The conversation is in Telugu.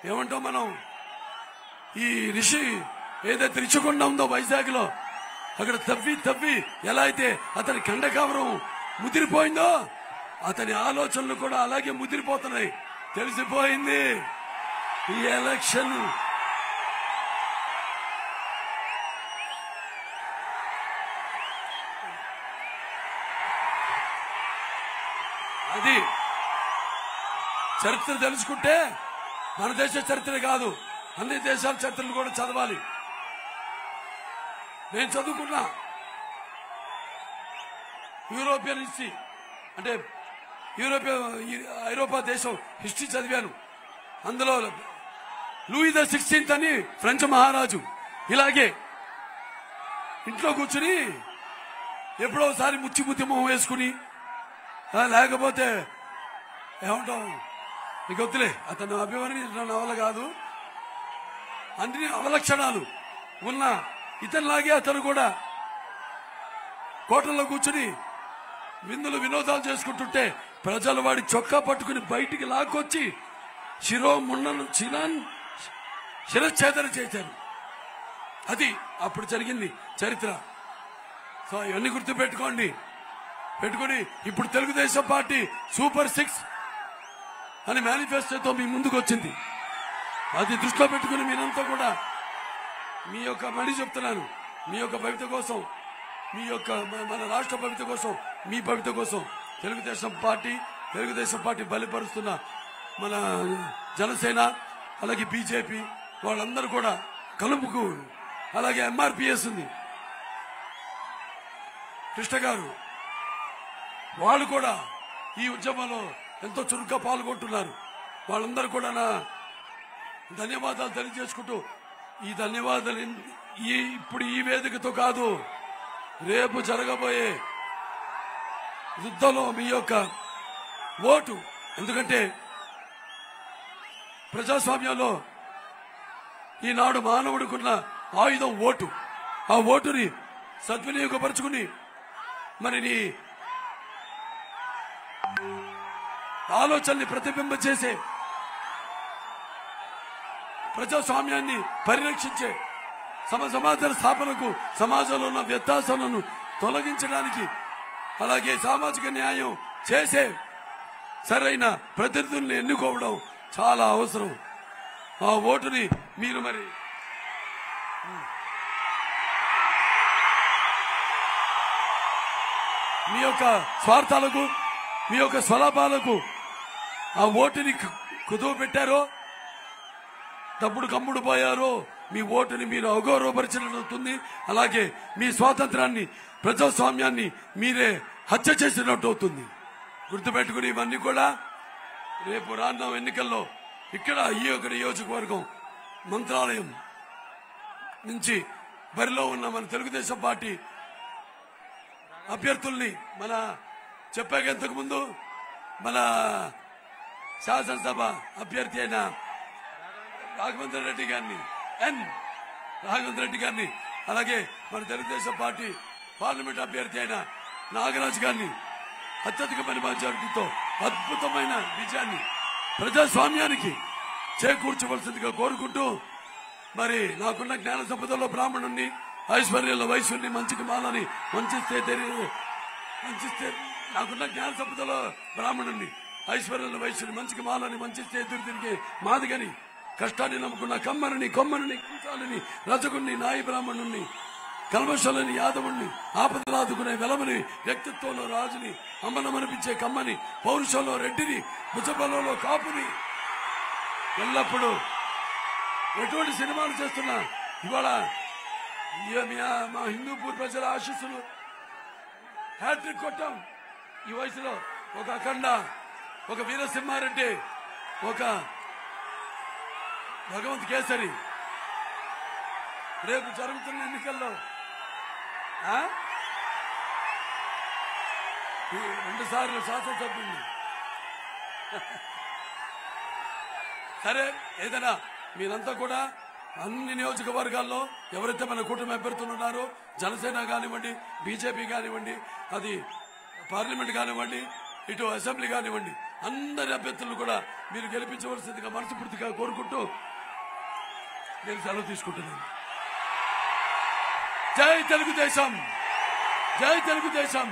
ఏమంటాం మనం, ఈ రిషి ఏదైతే రిషికొండ ఉందో వైజాగ్ లో, అక్కడ తవ్వి ఎలా అయితే అతని కండకావరం ముదిరిపోయిందో అతని ఆలోచనలు కూడా అలాగే ముదిరిపోతున్నాయి. తెలిసిపోయింది ఈ ఎలక్షన్ అది. చరిత్ర తెలుసుకుంటే మన దేశ చరిత్ర కాదు, అన్ని దేశాల చరిత్రలు కూడా చదవాలి. నేను చదువుకున్నా యూరోపియన్ హిస్టరీ, అంటే ఐరోపా దేశం హిస్టరీ చదివాను. అందులో లూయి ద 16th అని ఫ్రెంచ్ మహారాజు ఇలాగే ఇంట్లో కూర్చుని ఎప్పుడో ఒకసారి ముచ్చి మొహం వేసుకుని, లేకపోతే ఏమంటాం నీకు వద్దులే, అతను అభివర్ణించిన నవల కాదు, అన్ని అవలక్షణాలు ఉన్న ఇతనిలాగే అతను కూడా కోటల్లో కూర్చుని వినోదాలు చేసుకుంటుంటే ప్రజలు వాడి చొక్కా పట్టుకుని బయటికి లాక్కొచ్చి శిరచ్ఛేదన చేశారు. అది అప్పుడు జరిగింది చరిత్ర. సో ఇవన్నీ గుర్తు పెట్టుకోండి. పెట్టుకుని ఇప్పుడు తెలుగుదేశం పార్టీ సూపర్ 6 అని మేనిఫెస్టోతో మీ ముందుకు వచ్చింది. అది దృష్టిలో పెట్టుకుని మీరంతా కూడా మీ యొక్క మళ్ళీ చెప్తున్నాను, మీ యొక్క భవిత కోసం, మీ యొక్క మన రాష్ట్ర భవిత కోసం, మీ భవిత కోసం తెలుగుదేశం పార్టీ బలిపరుస్తున్న మన జనసేన, అలాగే బీజేపీ వాళ్ళందరూ కూడా కలుపుకు, అలాగే ఎంఆర్పిఎస్ ఉంది కృష్ణ గారు, వాళ్ళు కూడా ఈ ఉద్యమంలో ఎంతో చురుగ్గా పాల్గొంటున్నారు. వాళ్ళందరూ కూడా నా ధన్యవాదాలు తెలియజేసుకుంటూ, ఈ ధన్యవాదాలు ఇప్పుడు ఈ వేదికతో కాదు, రేపు జరగబోయే యుద్ధంలో మీ యొక్క ఓటు, ఎందుకంటే ప్రజాస్వామ్యంలో ఈనాడు మానవుడికున్న ఆయుధం ఓటు. ఆ ఓటుని సద్వినియోగపరుచుకుని మరి నీ ఆలోచనని ప్రతిబింబ చేసే, ప్రజాస్వామ్యాన్ని పరిరక్షించే, సమాధాన స్థాపనకు, సమాజంలో ఉన్న వ్యత్యాసాలను తొలగించడానికి, అలాగే సామాజిక న్యాయం చేసే సరైన ప్రతినిధుల్ని ఎన్నుకోవడం చాలా అవసరం. ఆ ఓటుని మీరు మరి మీ యొక్క స్వార్థాలకు, మీ యొక్క స్వలాభాలకు ఆ ఓటుని కుదువ పెట్టారో, తప్పుడు కమ్ముడు పోయారో, మీ ఓటుని మీరు అగౌరవపరిచినట్టు, అలాగే మీ స్వాతంత్రాన్ని, ప్రజాస్వామ్యాన్ని మీరే హత్య చేసినట్టు అవుతుంది. గుర్తుపెట్టుకుని ఇవన్నీ కూడా రేపు రానున్న ఎన్నికల్లో ఇక్కడ ఈ యొక్క నియోజకవర్గం మంత్రాలయం నుంచి బరిలో ఉన్న మన తెలుగుదేశం పార్టీ అభ్యర్థుల్ని, మన చెప్పాక ఇంతకు ముందు మన శాసనసభ అభ్యర్థి అయిన రాఘవేంద్ర రెడ్డి గారిని, అలాగే మన తెలుగుదేశం పార్టీ పార్లమెంట్ అభ్యర్థి అయిన నాగరాజు గారిని అత్యధికమైన మెజారిటీతో అద్భుతమైన విజయాన్ని ప్రజాస్వామ్యానికి చేకూర్చవలసిందిగా కోరుకుంటూ, మరి నాకున్న జ్ఞాన సంపదలో బ్రాహ్మణుణ్ణి, ఐశ్వర్యంలో వైశ్యుని, మంచికి మాలని వంచిస్తే నాకున్న జ్ఞాన సంపదలో బ్రాహ్మణుణ్ణి, ఐశ్వర్యంలో వైశ్యుని, మంచికి మాలని వంచిస్తే ఎదురు తిరిగి మాదిగని, కష్టాన్ని నమ్ముకున్న కమ్మరిని, కొమ్మరిని, కుంచాలని, రజకుణ్ణి, నాయి బ్రాహ్మణుణ్ణి, కల్మషలని, యాదవుణ్ణి, ఆపదలాదుకునే వెలమని, వ్యక్తిత్వంలో రాజుని, అమ్మనమనిపించే కమ్మని, పౌరుషంలో రెడ్డిని, భుజబలంలో కాపుని, ఎల్లప్పుడూ ఎటువంటి సినిమాలు చేస్తున్నా ఇవాళ మా హిందూపూర్ ప్రజల ఆశీస్సులు హ్యాట్రిక్ కొట్టాం. ఈ వయసులో ఒక అఖండ, ఒక వీరసింహారెడ్డి, ఒక భగవంత్ కేసరి, రేపు జరుగుతున్న ఎన్నికల్లో 2 సార్లు శాసనసభ్యులు. సరే, ఏదైనా మీరంతా కూడా అన్ని నియోజకవర్గాల్లో ఎవరైతే మన కూటమి అభ్యర్థులు ఉన్నారో, జనసేన కానివ్వండి, బీజేపీ కానివ్వండి, అది పార్లమెంట్ కానివ్వండి, ఇటు అసెంబ్లీ కానివ్వండి, అందరి అభ్యర్థులను కూడా మీరు గెలిపించవలసిందిగా మనస్ఫూర్తిగా కోరుకుంటూ నేను సెలవు తీసుకుంటున్నాను. జై తెలుగుదేశం, జై తెలుగుదేశం.